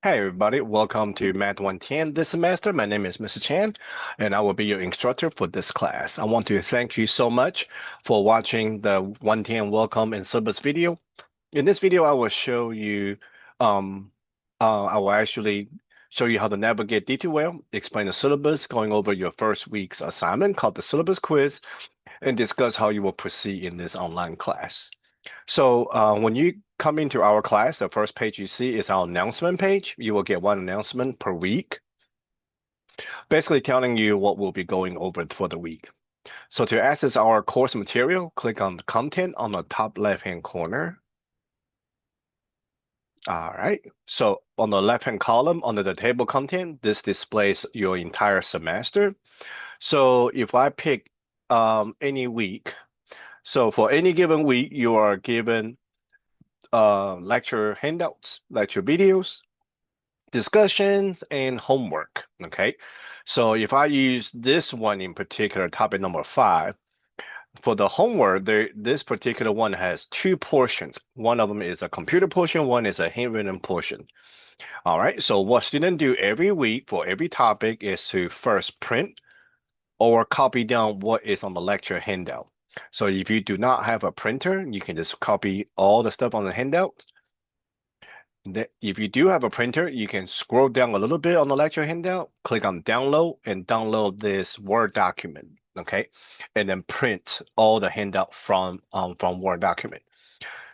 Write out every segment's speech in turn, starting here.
Hey everybody, welcome to Math 110 this semester. My name is Mr. Chan, and I will be your instructor for this class. I want to thank you so much for watching the 110 Welcome and Syllabus video. In this video, I will show you, I will actually show you how to navigate D2L, explain the syllabus, going over your first week's assignment called the syllabus quiz, and discuss how you will proceed in this online class. So when you come into our class, the first page you see is our announcement page. You will get one announcement per week, basically telling you what we'll be going over for the week. So to access our course material, click on the content on the top left-hand corner. All right. So on the left-hand column under the table content, this displays your entire semester. So if I pick any week, so for any given week, you are given lecture handouts, lecture videos, discussions, and homework. Okay. So if I use this one in particular, topic number 5, for the homework, this particular one has two portions. One of them is a computer portion, one is a handwritten portion. All right. So what students do every week for every topic is to first print or copy down what is on the lecture handout. So if you do not have a printer, you can just copy all the stuff on the handout. If you do have a printer, you can scroll down a little bit on the lecture handout, click on download, and download this Word document, okay? And then print all the handout from Word document.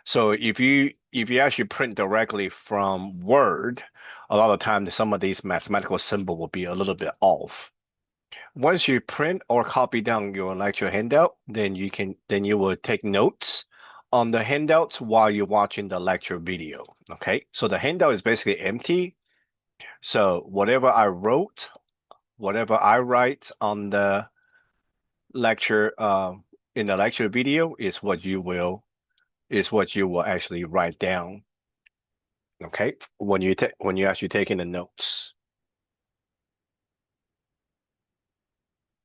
So if you actually print directly from Word, a lot of times some of these mathematical symbol will be a little bit off. Once you print or copy down your lecture handout, then you will take notes on the handouts while you're watching the lecture video. Okay, so the handout is basically empty. So whatever I wrote, whatever I write on the lecture in the lecture video is what you will actually write down. Okay, when you actually taking the notes.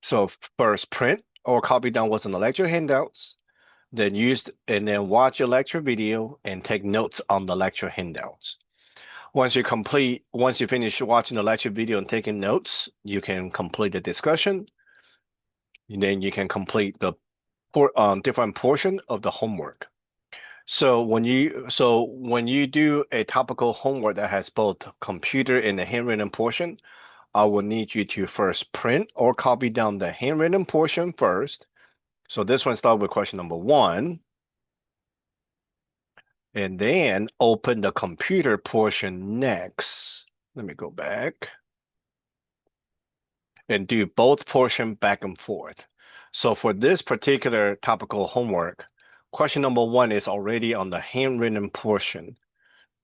So first print or copy down what's in the lecture handouts, then watch your lecture video and take notes on the lecture handouts. Once you finish watching the lecture video and taking notes, you can complete the discussion. And then you can complete the different portion of the homework. So when you do a topical homework that has both computer and the handwritten portion, I will need you to first print or copy down the handwritten portion first. So this one starts with question number 1. And then open the computer portion next. Let me go back and do both portion back and forth. So for this particular topical homework, question number 1 is already on the handwritten portion.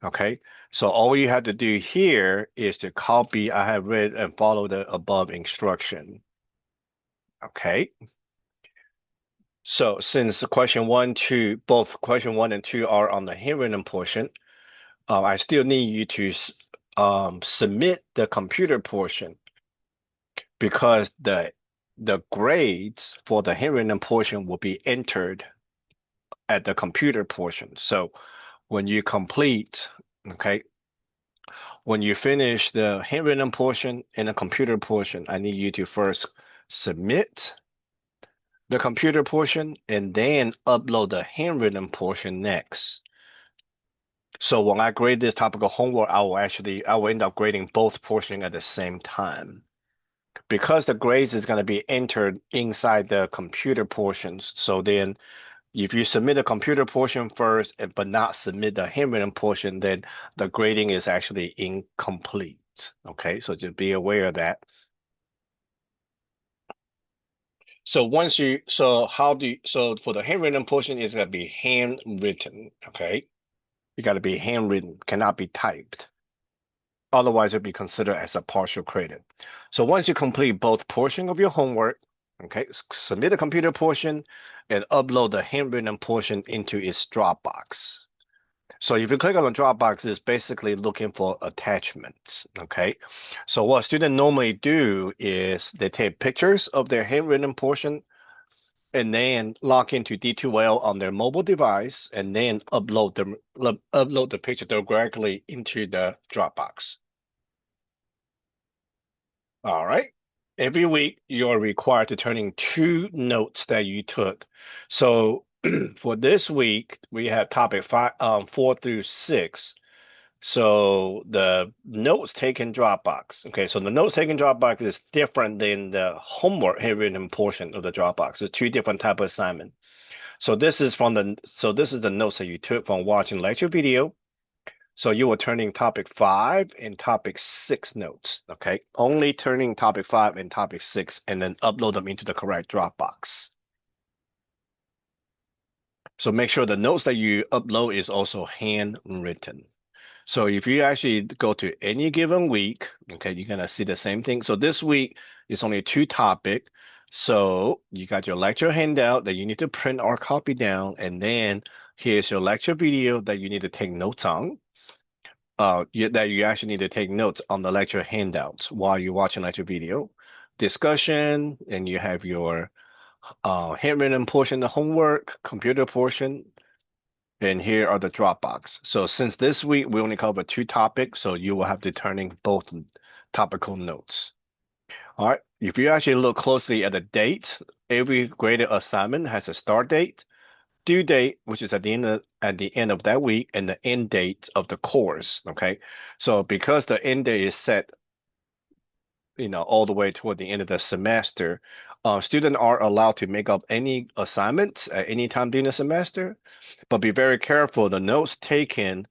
Okay, so all you have to do here is to copy. I have read and follow the above instruction. Okay. So since both question 1 and 2 are on the handwritten portion, I still need you to submit the computer portion because the grades for the handwritten portion will be entered at the computer portion. So when you complete, okay, when you finish the handwritten portion and the computer portion, I need you to first submit the computer portion and then upload the handwritten portion next. So when I grade this topical homework, I will end up grading both portions at the same time. Because the grades is going to be entered inside the computer portions. So then if you submit the computer portion first, but not submit the handwritten portion, then the grading is actually incomplete. Okay, so just be aware of that. So for the handwritten portion, it's going to be handwritten. Okay, you got to be handwritten, cannot be typed. Otherwise, it'll be considered as a partial credit. So once you complete both portions of your homework, okay, submit the computer portion and upload the handwritten portion into its Dropbox. So if you click on the Dropbox, it's basically looking for attachments, okay? So what students normally do is they take pictures of their handwritten portion and then log into D2L on their mobile device and then upload the picture directly into the Dropbox. All right. Every week, you're required to turn in two notes that you took. So for this week, we have topic 4 through 6. So the notes taken Dropbox. Okay, so the notes taken Dropbox is different than the homework handwritten portion of the Dropbox. It's two different type of assignment. So this is the notes that you took from watching lecture video. So you were turning topic 5 and topic 6 notes, okay? Only turning topic 5 and topic 6 and then upload them into the correct Dropbox. So make sure the notes that you upload is also handwritten. So if you actually go to any given week, okay, you're gonna see the same thing. So this week is only two topic. So you got your lecture handout that you need to print or copy down, and then here's your lecture video that you need to take notes on. That you actually need to take notes on the lecture handouts while you're watching lecture video. Discussion, and you have your handwritten portion, the homework, computer portion, and here are the Dropbox. So since this week we only cover two topics, so you will have to turn in both topical notes. All right. If you actually look closely at the date, every graded assignment has a start date, due date, which is at the end of that week, and the end date of the course. Okay. So because the end date is set, all the way toward the end of the semester, students are allowed to make up any assignments at any time during the semester, but be very careful. The notes taken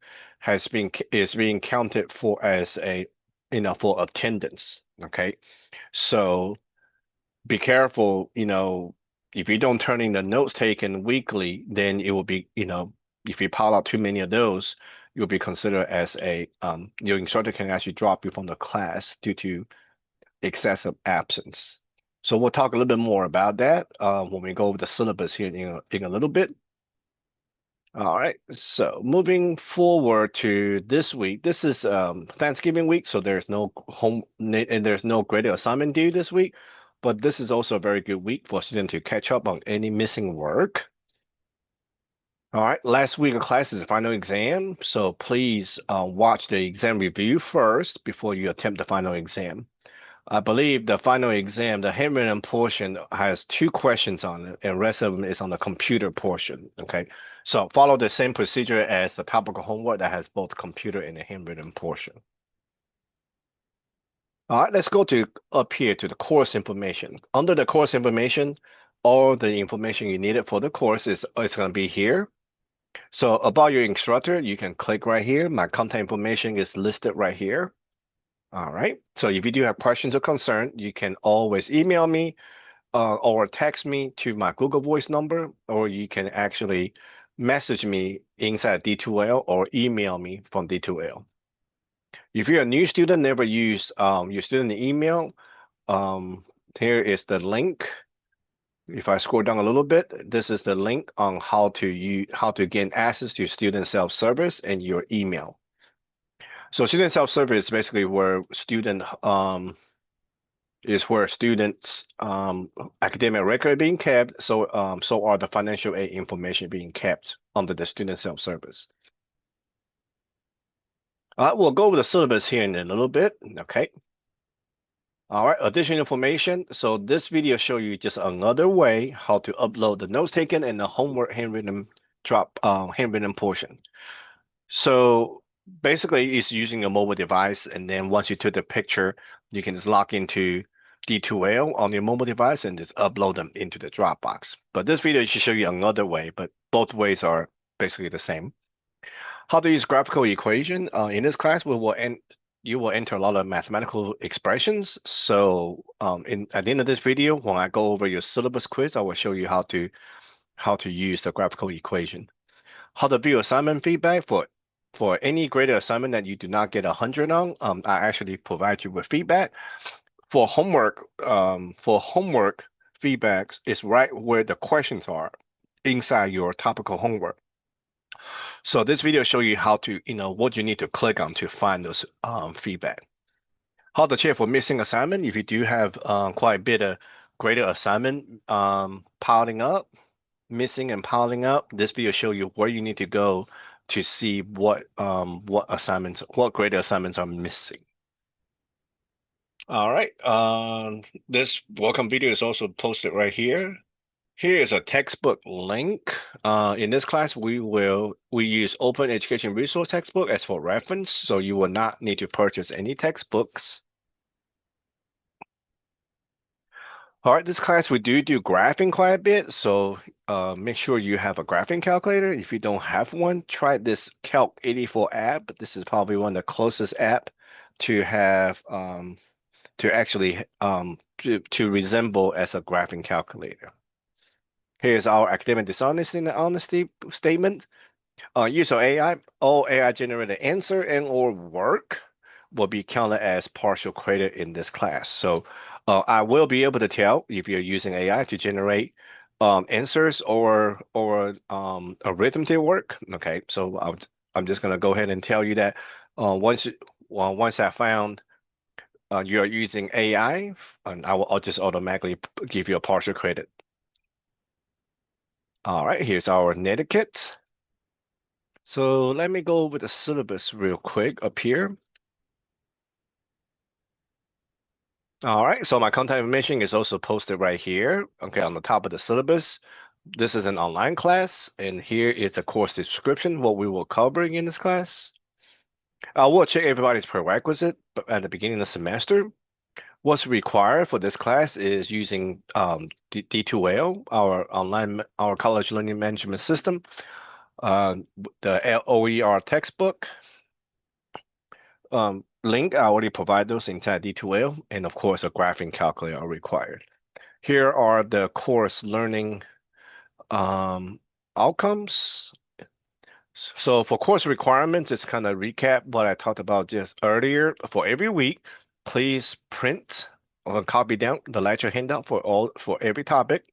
is being counted for as for attendance. Okay, so be careful. If you don't turn in the notes taken weekly, then it will be, if you pile out too many of those, you'll be considered as your instructor can actually drop you from the class due to excessive absence. So we'll talk a little bit more about that when we go over the syllabus here in a little bit. All right, so moving forward to this week, this is Thanksgiving week, so there's no graded assignment due this week, but this is also a very good week for students to catch up on any missing work. All right, last week of class is the final exam, so please watch the exam review first before you attempt the final exam. I believe the final exam, the handwritten portion has two questions on it, and the rest of them is on the computer portion. Okay, so follow the same procedure as the topical homework that has both computer and the handwritten portion. All right, let's go to up here to the course information. Under the course information, all the information you needed for the course is going to be here. So about your instructor, you can click right here. My contact information is listed right here. All right. So if you do have questions or concern, you can always email me or text me to my Google Voice number, or you can actually message me inside D2L or email me from D2L. If you're a new student, never use your student email, here is the link. If I scroll down a little bit, this is the link on how to gain access to student self-service and your email. So student self-service is basically where students academic record being kept, so are the financial aid information being kept under the student self-service. We'll go over the syllabus here in a little bit. Okay. All right, additional information. So this video show you just another way how to upload the notes taken and the homework handwritten portion. So basically it's using a mobile device, and then once you took the picture, you can just log into D2L on your mobile device and just upload them into the Dropbox. But this video should show you another way, but both ways are basically the same. How to use graphical equation. In this class, you will enter a lot of mathematical expressions. So at the end of this video, when I go over your syllabus quiz, I will show you how to use the graphical equation. How to view assignment feedback for any graded assignment that you do not get 100 on. I actually provide you with feedback. For homework feedbacks is right where the questions are inside your topical homework. So this video show you how to, what you need to click on to find those feedback. How to check for missing assignment. If you do have quite a bit of graded assignment piling up, missing and piling up, this video show you where you need to go to see what graded assignments are missing. All right. This welcome video is also posted right here. Here is a textbook link. In this class, we use Open Education Resource textbook as for reference, so you will not need to purchase any textbooks. All right, this class we do graphing quite a bit, so make sure you have a graphing calculator. If you don't have one, try this Calc 84 app. This is probably one of the closest app to have to actually to resemble as a graphing calculator. Here's our academic dishonesty and honesty statement. Use of AI, all AI generated answer and or work will be counted as partial credit in this class. So I will be able to tell if you're using AI to generate answers or arithmetic work. Okay, so I'm just gonna go ahead and tell you that once I found you're using AI, and I'll just automatically give you a partial credit. All right, here's our netiquette. So let me go over the syllabus real quick up here. All right, so my contact information is also posted right here, okay, on the top of the syllabus. This is an online class, and here is the course description, what we will covering in this class. We'll check everybody's prerequisite at the beginning of the semester. What's required for this class is using D2L, our college learning management system, the OER textbook. Link, I already provide those in D2L, and of course, a graphing calculator are required. Here are the course learning outcomes. So for course requirements, it's kind of recap what I talked about just earlier. For every week, please print or copy down the lecture handout for every topic.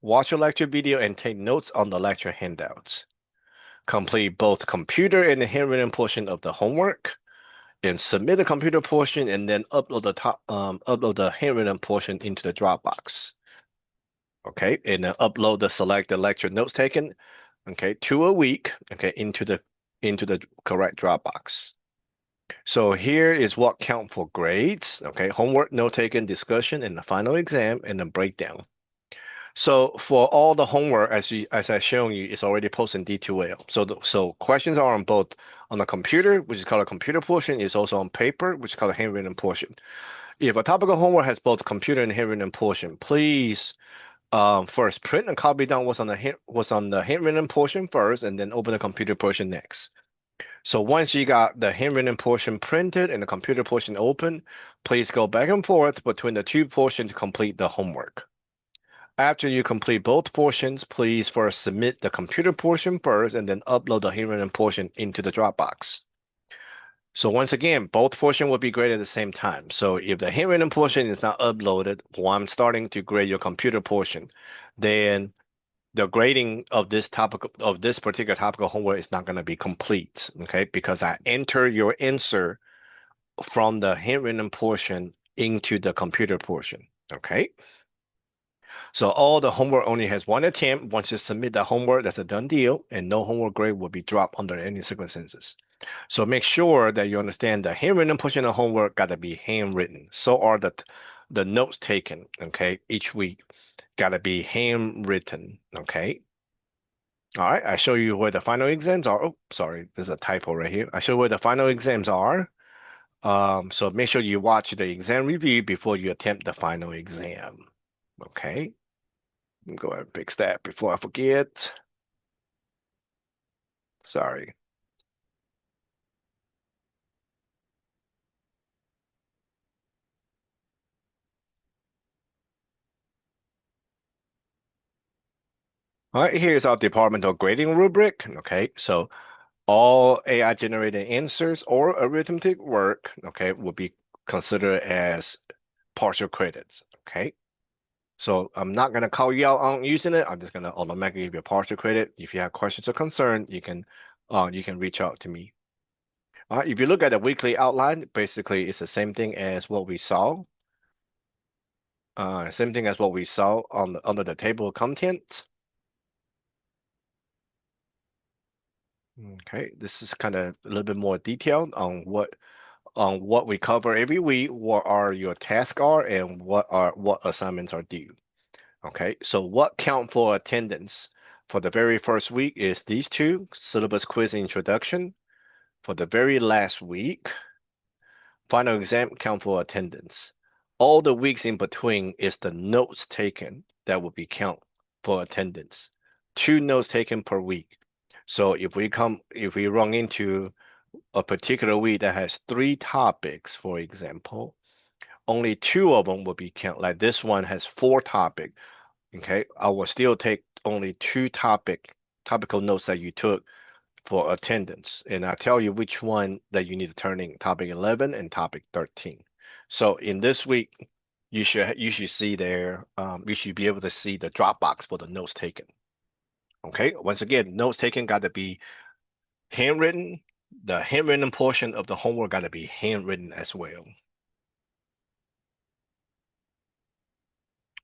Watch your lecture video and take notes on the lecture handouts. Complete both computer and the handwritten portion of the homework, and submit the computer portion, and then upload the handwritten portion into the Dropbox. Okay, and then upload the selected lecture notes taken, okay, 2 a week, okay, into the correct Dropbox. So here is what count for grades, okay, homework, note taken, discussion, and the final exam, and then breakdown. So for all the homework, as I shown you, it's already posted in D2L. So questions are on both on the computer, which is called a computer portion, is also on paper, which is called a handwritten portion. If a topical homework has both computer and handwritten portion, please first print and copy down what's on the handwritten portion first, and then open the computer portion next. So once you got the handwritten portion printed and the computer portion open, please go back and forth between the two portions to complete the homework. After you complete both portions, please first submit the computer portion first and then upload the handwritten portion into the Dropbox. So once again, both portions will be graded at the same time. So if the handwritten portion is not uploaded while I'm starting to grade your computer portion, then the grading of this particular topical homework is not going to be complete, okay? Because I enter your answer from the handwritten portion into the computer portion, okay? So all the homework only has one attempt. Once you submit the homework, that's a done deal, and no homework grade will be dropped under any circumstances. So make sure that you understand the handwritten portion of homework got to be handwritten. So are the notes taken, okay, each week got to be handwritten, okay? All right, I show you where the final exams are. Oh, sorry, there's a typo right here. I show where the final exams are. So make sure you watch the exam review before you attempt the final exam. Okay, go ahead and fix that before I forget. Sorry. All right, here's our departmental grading rubric. Okay, so all AI generated answers or arithmetic work, okay, will be considered as partial credits. Okay. So I'm not gonna call you out on using it. I'm just gonna automatically give you a partial credit. If you have questions or concern, you can reach out to me. All right, if you look at the weekly outline, basically it's the same thing as what we saw. Same thing as what we saw under the table of contents. Okay, this is kind of a little bit more detailed on on what we cover every week, what are your tasks are, and what assignments are due. Okay, so what count for attendance for the very first week is these two, syllabus quiz introduction. For the very last week, final exam count for attendance. All the weeks in between is the notes taken that will be count for attendance. Two notes taken per week. So if we run into a particular week that has three topics, for example, only two of them will be count. Like this one has four topics. Okay, I will still take only two topical notes that you took for attendance, and I tell you which one that you need to turn in, topic 11 and topic 13. So in this week, you should see there, you should be able to see the Dropbox for the notes taken. Okay, once again, notes taken got to be handwritten. The handwritten portion of the homework got to be handwritten as well.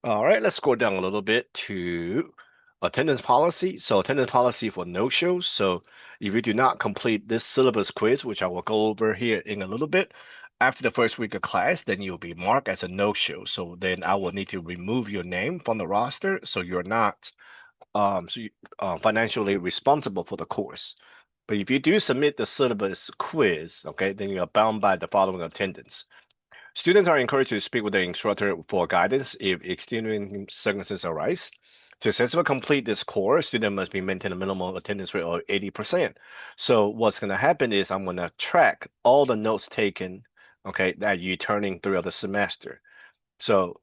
All right, let's scroll down a little bit to attendance policy. So attendance policy for no-shows. So if you do not complete this syllabus quiz, which I will go over here in a little bit, after the first week of class, then you'll be marked as a no-show. So then I will need to remove your name from the roster, so you're not financially responsible for the course. But if you do submit the syllabus quiz, okay, then you're bound by the following attendance. Students are encouraged to speak with their instructor for guidance if extenuating circumstances arise. To successfully complete this course, student must be maintain a minimum attendance rate of 80%. So what's going to happen is I'm going to track all the notes taken, okay, that you turning throughout the semester. So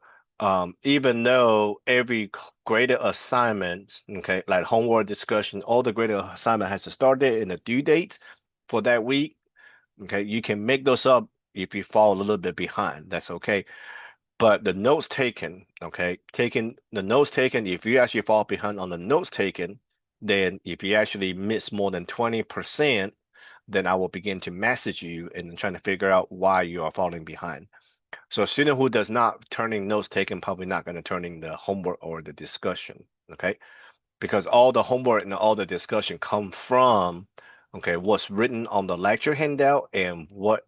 even though every graded assignment, okay, like homework discussion, all the graded assignment has a start date and a due date for that week, okay, you can make those up if you fall a little bit behind. That's okay. But the notes taken, okay, taking the notes taken, if you actually fall behind on the notes taken, then if you actually miss more than 20%, then I will begin to message you and trying to figure out why you are falling behind. So a student who does not turn in notes taken probably not going to turn in the homework or the discussion. Okay, because all the homework and all the discussion come from, okay, what's written on the lecture handout and what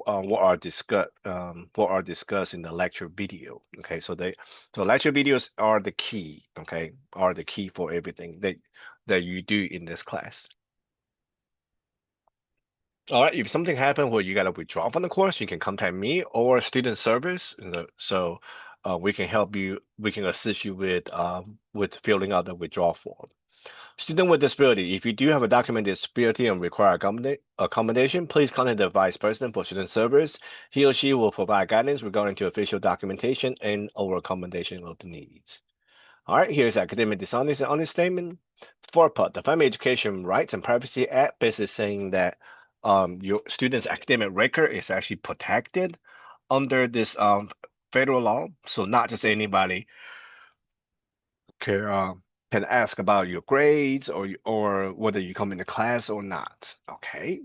are discussed in the lecture video. Okay, so lecture videos are the key. Okay, are the key for everything that you do in this class. All right, if something happened where you got to withdraw from the course, you can contact me or student service, so we can help you. We can assist you with filling out the withdrawal form. Student with disability, if you do have a documented disability and require accommodation, please contact the Vice President for Student Service. He or she will provide guidance regarding to official documentation and or accommodation of the needs. All right, here's academic dishonesty and honest statement. FERPA, the Family Education Rights and Privacy Act, basically saying that your student's academic record is actually protected under this federal law. So not just anybody can can ask about your grades or whether you come into class or not. Okay.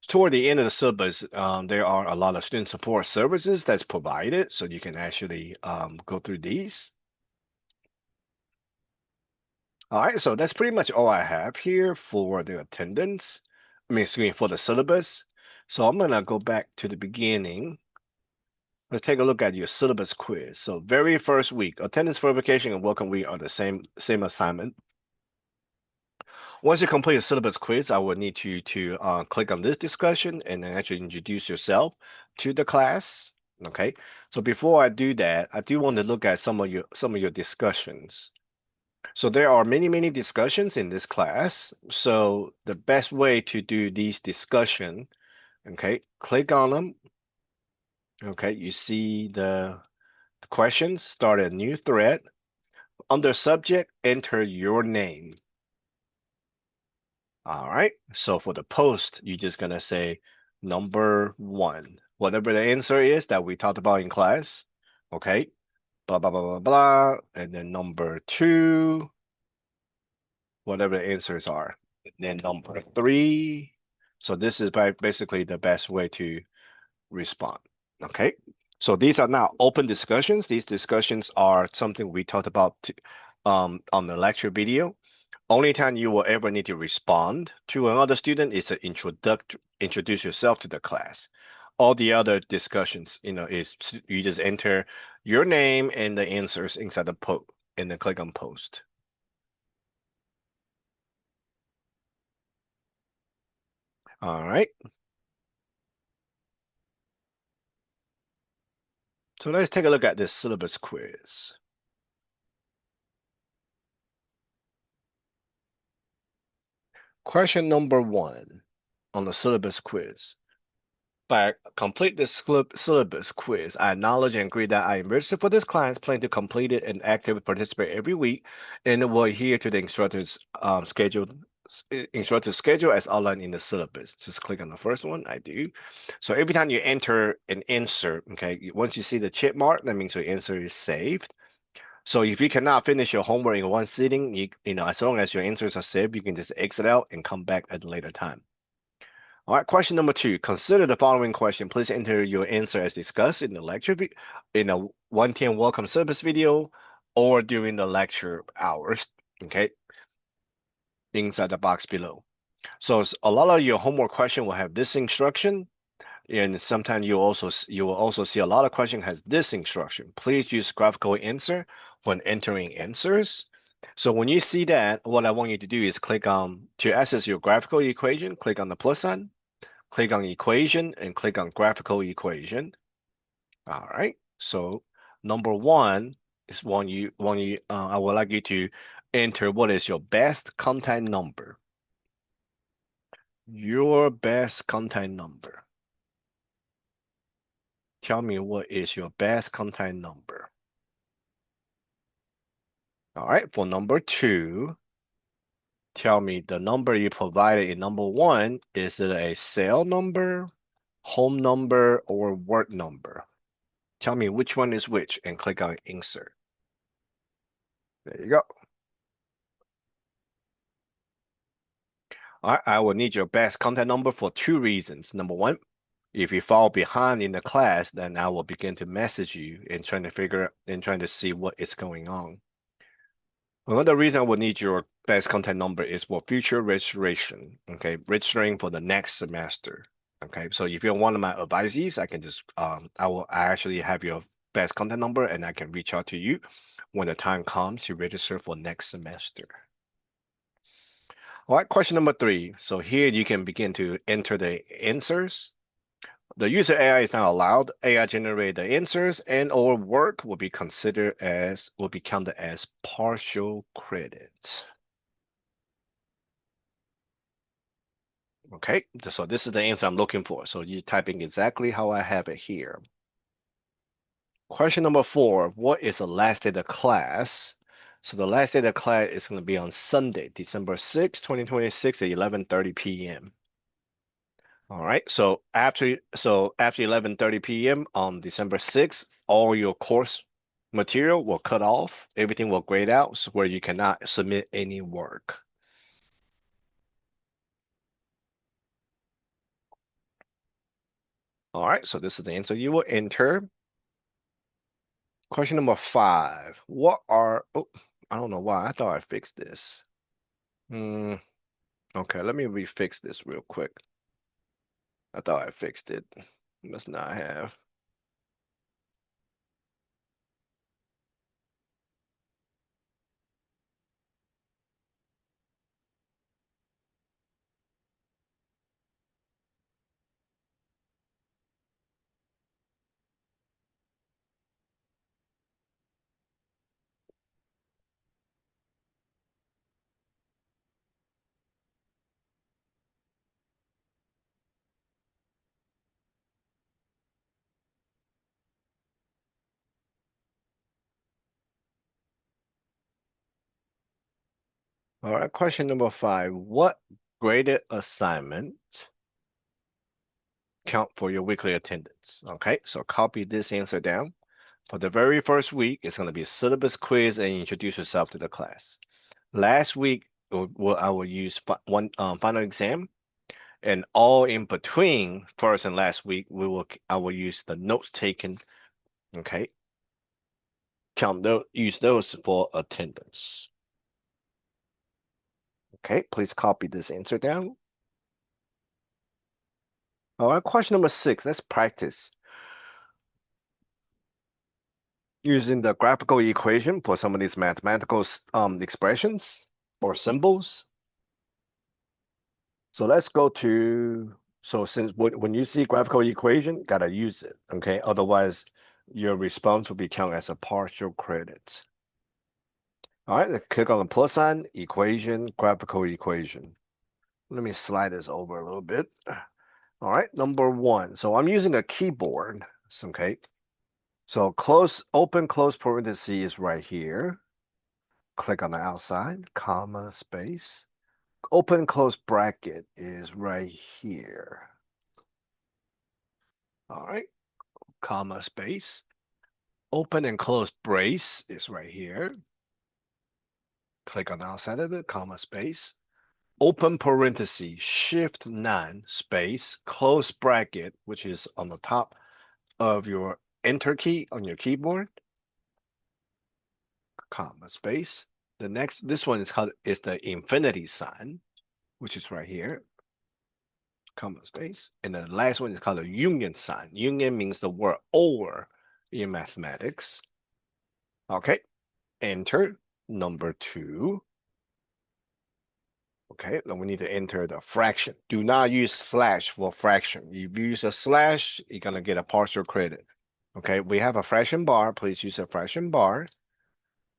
Toward the end of the syllabus, there are a lot of student support services that's provided, so you can actually go through these. All right, so that's pretty much all I have here for the attendance. I mean, excuse me, for the syllabus. So I'm gonna go back to the beginning. Let's take a look at your syllabus quiz. So very first week, attendance verification and welcome week are the same assignment. Once you complete the syllabus quiz, I will need you to click on this discussion and then actually introduce yourself to the class. Okay. So before I do that, I do want to look at some of your discussions. So there are many discussions in this class. So the best way to do these discussion, okay, click on them. Okay, you see the questions, start a new thread. Under subject, enter your name. All right, so for the post, you're just gonna say number one, whatever the answer is that we talked about in class. Okay, blah blah blah blah blah, and then number two, whatever the answers are. And then number three. So this is basically the best way to respond. Okay, so these are now open discussions. These discussions are something we talked about on the lecture video. Only time you will ever need to respond to another student is to introduce yourself to the class. All the other discussions, is you just enter your name and the answers inside the post and then click on post. All right. So let's take a look at this syllabus quiz. Question number 1 on the syllabus quiz. By complete this syllabus quiz, I acknowledge and agree that I am registered for this class, plan to complete it and actively participate every week, and will adhere to the instructor's schedule as outlined in the syllabus. Just click on the first one. I do. So every time you enter an answer, okay, once you see the check mark, that means your answer is saved. So if you cannot finish your homework in one sitting, as long as your answers are saved, you can just exit out and come back at a later time. All right, question number 2. Consider the following question. Please enter your answer as discussed in the lecture, in a 110 welcome service video, or during the lecture hours, okay, inside the box below. So a lot of your homework question will have this instruction, and sometimes you will also see a lot of question has this instruction. Please use graphical answer when entering answers. So when you see that, what I want you to do is click on to access your graphical equation, click on the plus sign. Click on equation and click on graphical equation. All right. So number 1 is I would like you to enter what is your best contact number. Your best contact number. Tell me what is your best contact number. All right. For number 2, tell me the number you provided in number 1. Is it a cell number, home number, or work number? Tell me which one is which and click on insert. There you go. All right, I will need your best contact number for 2 reasons. Number 1, if you fall behind in the class, then I will begin to message you and trying to see what is going on. Another reason I will need your best contact number is for future registration. Okay, registering for the next semester. Okay, so if you're one of my advisees, I can just I actually have your best contact number and I can reach out to you when the time comes to register for next semester. All right, question number 3. So here you can begin to enter the answers. The user AI is not allowed. AI generate the answers and or work will be counted as partial credit. Okay, so this is the answer I'm looking for. So you're typing exactly how I have it here. Question number 4, what is the last day of class? So the last day of class is going to be on Sunday, December 6, 2026 at 11:30 p.m. All right. So after 11:30 p.m. on December 6th, all your course material will cut off. Everything will grayed out so where you cannot submit any work. All right. So this is the answer you will enter. Question number 5. I don't know why. I thought I fixed this. Okay, let me refix this real quick. I thought I fixed it. Must not have. All right, question number 5. What graded assignment count for your weekly attendance? Okay, so copy this answer down. For the very first week, it's going to be syllabus quiz and introduce yourself to the class. Last week, I will use one final exam, and all in between first and last week, I will use the notes taken. Okay, use those for attendance. Okay, please copy this answer down. All right, question number 6. Let's practice using the graphical equation for some of these mathematical expressions or symbols. So let's go to, so since when you see graphical equation, gotta use it, okay? Otherwise, your response will be counted as a partial credit. All right, let's click on the plus sign, equation, graphical equation. Let me slide this over a little bit. All right, number 1. So I'm using a keyboard, okay? So open, close parenthesis is right here. Click on the outside, comma, space. Open, close bracket is right here. All right, comma, space. Open and close brace is right here. Click on the outside of it, comma, space. Open parenthesis, shift 9, space, close bracket, which is on the top of your enter key on your keyboard, comma, space. This one is the infinity sign, which is right here, comma, space. And the last one is called a union sign. Union means the word or in mathematics. Okay, enter number 2. Okay, then we need to enter the fraction. Do not use slash for fraction. If you use a slash, you're gonna get a partial credit. Okay, we have a fraction bar. Please use a fraction bar.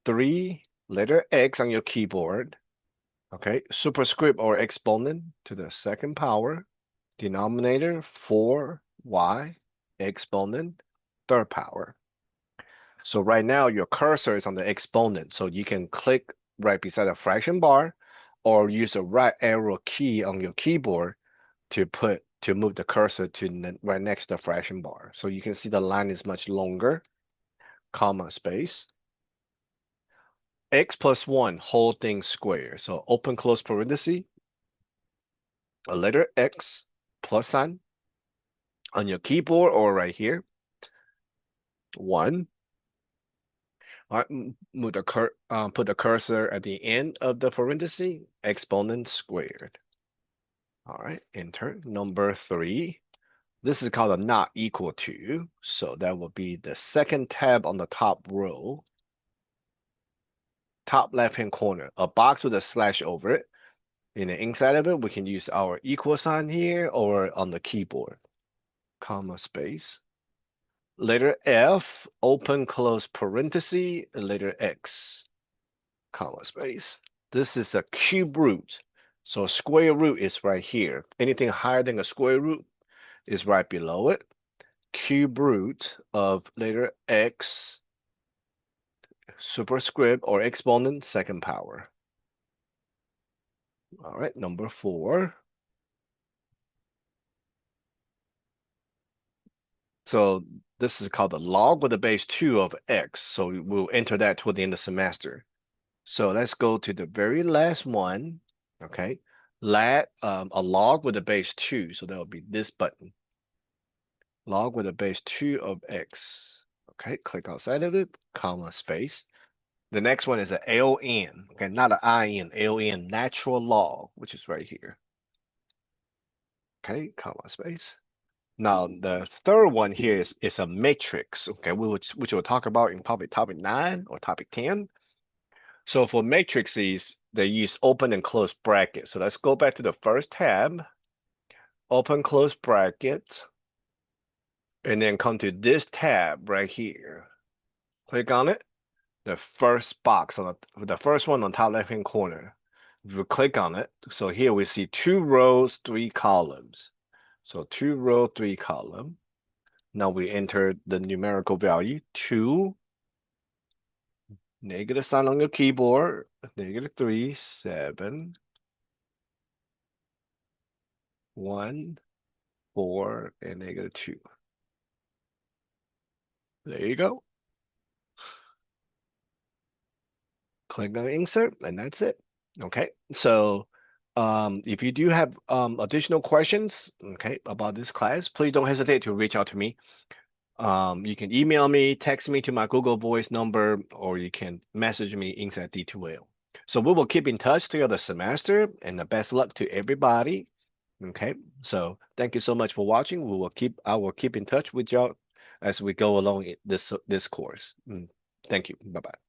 3, letter X on your keyboard. Okay, superscript or exponent to the second power. Denominator 4y, exponent third power. So right now your cursor is on the exponent, so you can click right beside a fraction bar or use a right arrow key on your keyboard to move the cursor to right next to the fraction bar. So you can see the line is much longer, comma, space. X plus 1, whole thing square. So open, close parenthesis, a letter X plus sign on your keyboard or right here. 1. All right, put the cursor at the end of the parenthesis, exponent squared. All right, enter. Number 3. This is called a not equal to. So that will be the second tab on the top row. Top left-hand corner, a box with a slash over it. In the inside of it, we can use our equal sign here or on the keyboard, comma, space. Letter F, open, close parenthesis, letter X, comma, space. This is a cube root. So square root is right here. Anything higher than a square root is right below it. Cube root of letter X, superscript or exponent, second power. All right, number 4. So this is called the log with the base 2 of X. So we'll enter that toward the end of the semester. So let's go to the very last one. Okay. A log with a base 2. So that will be this button. Log with a base 2 of X. Okay, click outside of it, comma, space. The next one is an ln. Okay, not an in, ln, natural log, which is right here. Okay, comma, space. Now the third one here is a matrix, okay, which we'll talk about in probably topic 9 or topic 10. So for matrices, they use open and close brackets. So let's go back to the first tab, open close bracket, and then come to this tab right here. Click on it, the first box on the first one on top left hand corner. If you click on it, so here we see 2 rows, 3 columns. So 2 row, 3 column. Now we enter the numerical value 2, negative sign on your keyboard, -3, 7, 1, 4, and -2. There you go. Click on insert, and that's it. Okay, so if you do have additional questions, okay, about this class, please don't hesitate to reach out to me. You can email me, text me to my Google Voice number, or you can message me inside D2L. So we will keep in touch throughout the semester, and the best luck to everybody. Okay, so thank you so much for watching. I will keep in touch with y'all as we go along this course. Thank you. Bye bye.